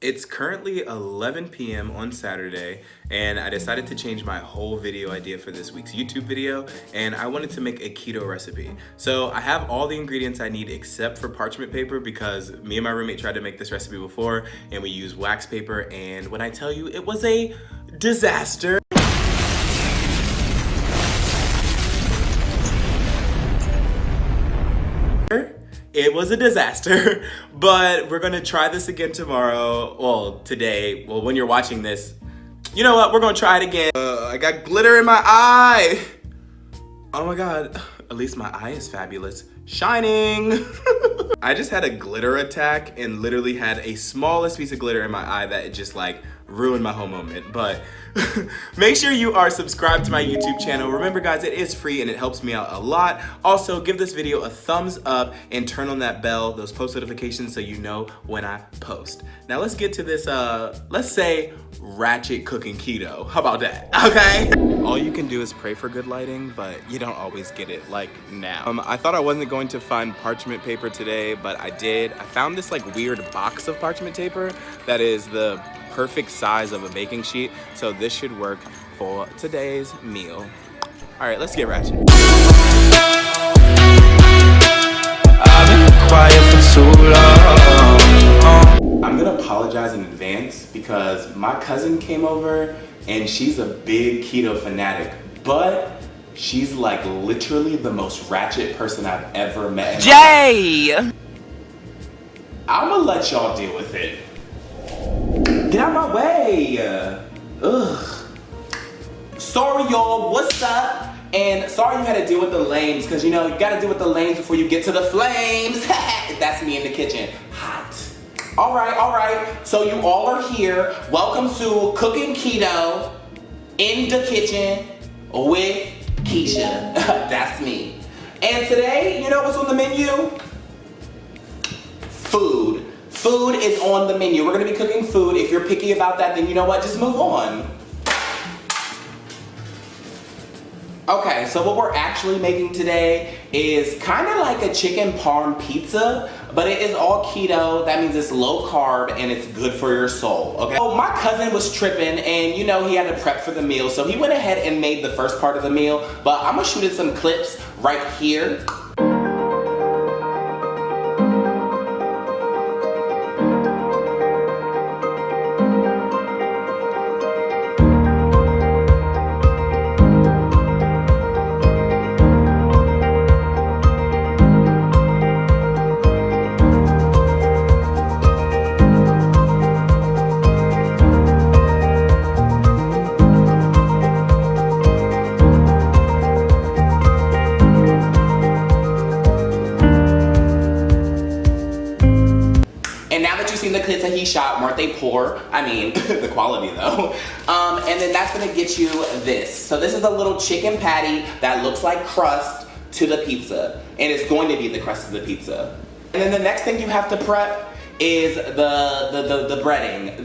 It's currently 11 p.m. on Saturday, and I decided to change my whole video idea for this week's YouTube video, and I wanted to make a keto recipe. So I have all the ingredients I need except for parchment paper because me and my roommate tried to make this recipe before, and we used wax paper, and when I tell you, it was a disaster. It was a disaster, but we're gonna try this again tomorrow. Well, today, well, when you're watching this, you know what, we're gonna try it again. I got glitter in my eye. Oh my God, at least my eye is fabulous. Shining. I just had a glitter attack and literally had a smallest piece of glitter in my eye that it just like ruined my whole moment. But make sure you are subscribed to my YouTube channel. Remember guys, it is free and it helps me out a lot. Also, give this video a thumbs up and turn on that bell, those post notifications, so you know when I post. Now let's get to this, let's say ratchet cooking keto. How about that, okay? All you can do is pray for good lighting, but you don't always get it like now. I thought I wasn't going to find parchment paper today, but I did. I found this like weird box of parchment paper that is the perfect size of a baking sheet, so this should work for today's meal. All right, let's get ratchet. I've been quiet for too long. I'm gonna apologize in advance because my cousin came over and she's a big keto fanatic, but she's like literally the most ratchet person I've ever met. Jay! I'm gonna let y'all deal with it. Get out my way. Ugh. Sorry y'all, what's up? And sorry you had to deal with the lames, because you know, you gotta deal with the lames before you get to the flames. That's me in the kitchen, hot. All right, so you all are here. Welcome to Cooking Keto in the kitchen with Keisha. That's me. And today, you know what's on the menu? Food. Food is on the menu. We're gonna be cooking food. If you're picky about that, then you know what, just move on. Okay, so what we're actually making today is kind of like a chicken parm pizza, but it is all keto. That means it's low carb and it's good for your soul, okay? So my cousin was tripping and you know, he had to prep for the meal, so he went ahead and made the first part of the meal, but I'm gonna shoot in some clips right here. The clips that he shot, weren't they poor? I mean, the quality though. And then that's gonna get you this. So this is a little chicken patty that looks like crust to the pizza, and it's going to be the crust of the pizza. And then the next thing you have to prep is the breading.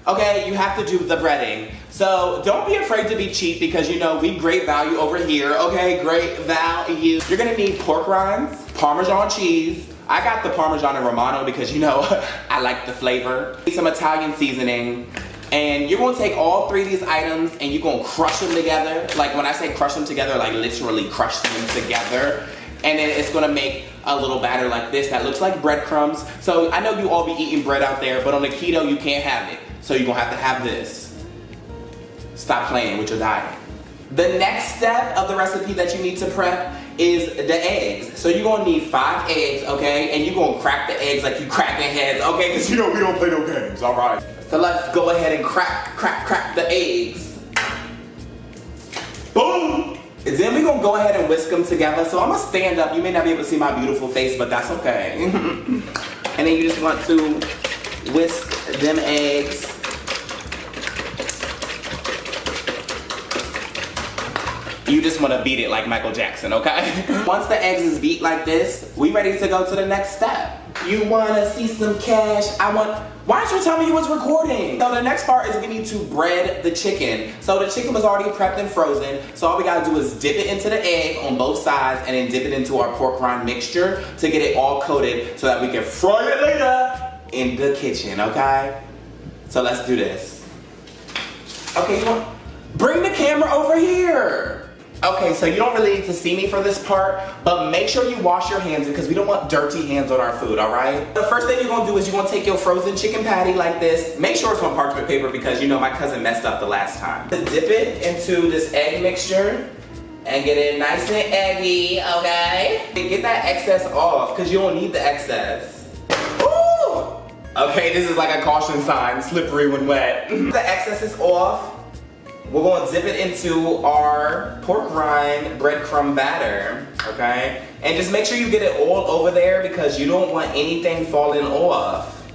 Okay, you have to do the breading. So don't be afraid to be cheap because you know we great value over here. Okay, great value. You're gonna need pork rinds, Parmesan cheese. I got the Parmesan and Romano because you know, I like the flavor. Some Italian seasoning. And you're gonna take all three of these items and you're gonna crush them together. Like when I say crush them together, like literally crush them together. And then it's gonna make a little batter like this that looks like breadcrumbs. So I know you all be eating bread out there, but on the keto, you can't have it. So you're gonna have to have this. Stop playing with your diet. The next step of the recipe that you need to prep is the eggs. So you're gonna need 5 eggs, okay? And you're gonna crack the eggs like you cracking heads, okay? Because you know we don't play no games, all right? So let's go ahead and crack the eggs. Boom! And then we're gonna go ahead and whisk them together. So I'm gonna stand up. You may not be able to see my beautiful face, but that's okay. And then you just want to whisk them eggs. You just want to beat it like Michael Jackson, okay? Once the eggs is beat like this, we ready to go to the next step. You wanna see some cash? Why didn't you tell me you was recording? So the next part is we need to bread the chicken. So the chicken was already prepped and frozen. So all we gotta do is dip it into the egg on both sides and then dip it into our pork rind mixture to get it all coated so that we can fry it later in the kitchen, okay? So let's do this. Okay, bring the camera over here. Okay, so you don't really need to see me for this part, but make sure you wash your hands because we don't want dirty hands on our food, all right? The first thing you're gonna do is you're gonna take your frozen chicken patty like this. Make sure it's on parchment paper because you know my cousin messed up the last time. Dip it into this egg mixture and get it nice and eggy, okay? And get that excess off because you don't need the excess. Woo! Okay, this is like a caution sign, slippery when wet. The excess is off. We're gonna dip it into our pork rind breadcrumb batter, okay? And just make sure you get it all over there because you don't want anything falling off.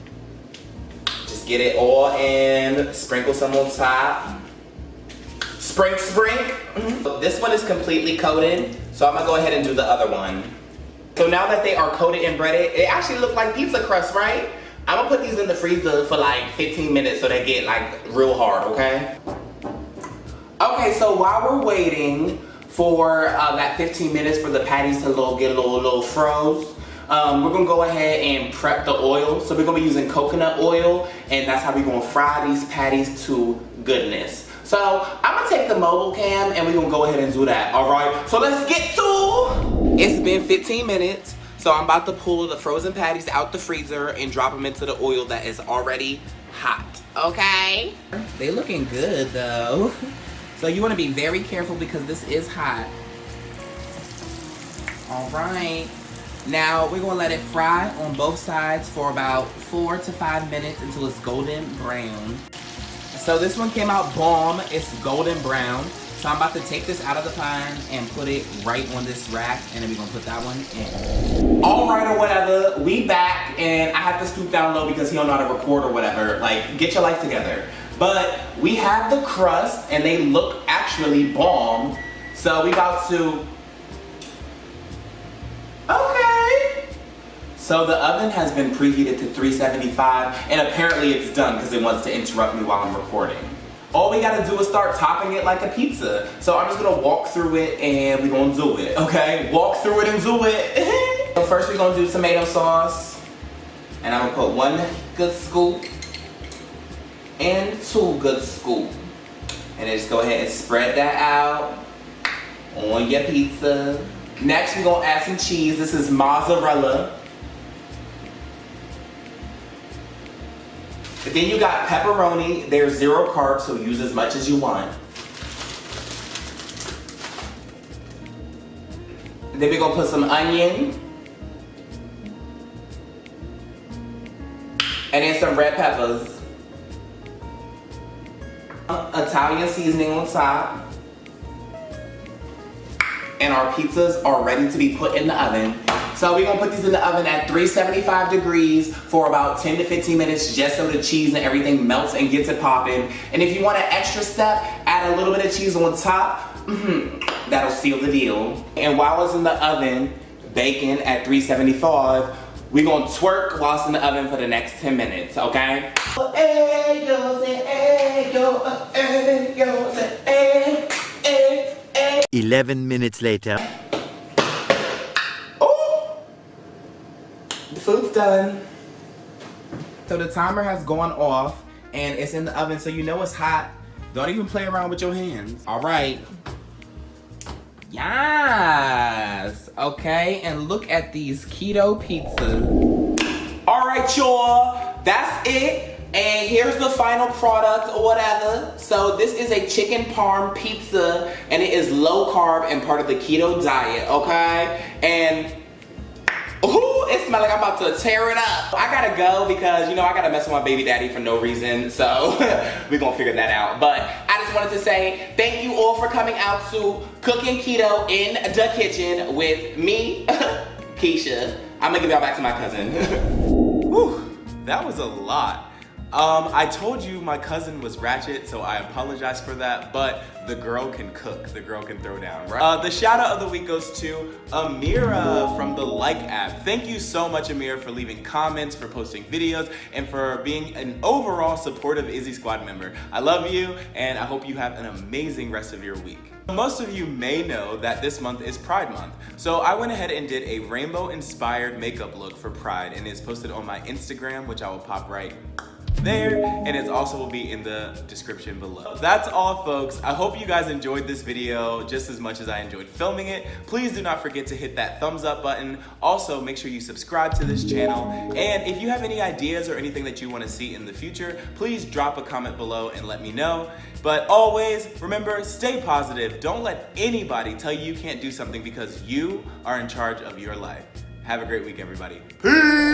Just get it all in, sprinkle some on top. Sprink, sprink. This one is completely coated, so I'm gonna go ahead and do the other one. So now that they are coated and breaded, it actually look like pizza crust, right? I'm gonna put these in the freezer for like 15 minutes so they get like real hard, okay? Okay, so while we're waiting for that 15 minutes for the patties to get a little froze, we're gonna go ahead and prep the oil. So we're gonna be using coconut oil, and that's how we're gonna fry these patties to goodness. So I'm gonna take the mobile cam and we're gonna go ahead and do that, all right? So let's get to. It's been 15 minutes, so I'm about to pull the frozen patties out the freezer and drop them into the oil that is already hot, okay? They looking good though. So you want to be very careful because this is hot. All right. Now we're going to let it fry on both sides for about 4 to 5 minutes until it's golden brown. So this one came out bomb. It's golden brown. So I'm about to take this out of the pan and put it right on this rack, and then we're going to put that one in. All right or whatever, we back, and I have to stoop down low because he don't know how to record or whatever. Like, get your life together. But we have the crust and they look actually bomb. So we about to, okay. So the oven has been preheated to 375 and apparently it's done because it wants to interrupt me while I'm recording. All we gotta do is start topping it like a pizza. So I'm just gonna walk through it and we're gonna do it, okay? Walk through it and do it. So first we're gonna do tomato sauce. And I'm gonna put 1 good scoop and 2 good scoop. And then just go ahead and spread that out on your pizza. Next, we're gonna add some cheese. This is mozzarella. And then you got pepperoni. There's 0 carbs, so use as much as you want. And then we're gonna put some onion. And then some red peppers. Italian seasoning on top. And our pizzas are ready to be put in the oven. So we're gonna put these in the oven at 375 degrees for about 10 to 15 minutes just so the cheese and everything melts and gets it popping. And if you want an extra step, add a little bit of cheese on top. That'll seal the deal. And while it's in the oven, baking at 375, we're gonna twerk while it's in the oven for the next 10 minutes, okay? 11 minutes later. Oh! The food's done. So the timer has gone off and it's in the oven, so you know it's hot. Don't even play around with your hands. All right. Yes. Okay, and look at these keto pizzas. All right, y'all. That's it. And here's the final product or whatever. So this is a chicken parm pizza and it is low carb and part of the keto diet, okay? And ooh, it smells like I'm about to tear it up. I gotta go because, you know, I gotta mess with my baby daddy for no reason. So we're gonna figure that out. But I just wanted to say thank you all for coming out to Cooking Keto in the Kitchen with me, Keisha. I'm gonna give y'all back to my cousin. Whew, that was a lot. I told you my cousin was ratchet, so I apologize for that, but the girl can cook. The girl can throw down, right? The shout out of the week goes to Amira from the Like app. Thank you so much, Amira, for leaving comments, for posting videos, and for being an overall supportive Izzy Squad member. I love you, and I hope you have an amazing rest of your week. Most of you may know that this month is Pride Month, so I went ahead and did a rainbow-inspired makeup look for Pride, and it's posted on my Instagram, which I will pop right there, and it also will be in the description below. That's all, folks. I hope you guys enjoyed this video just as much as I enjoyed filming it. Please do not forget to hit that thumbs up button. Also, make sure you subscribe to this channel, and if you have any ideas or anything that you want to see in the future, please drop a comment below and let me know. But always, remember, stay positive. Don't let anybody tell you you can't do something, because you are in charge of your life. Have a great week, everybody. Peace!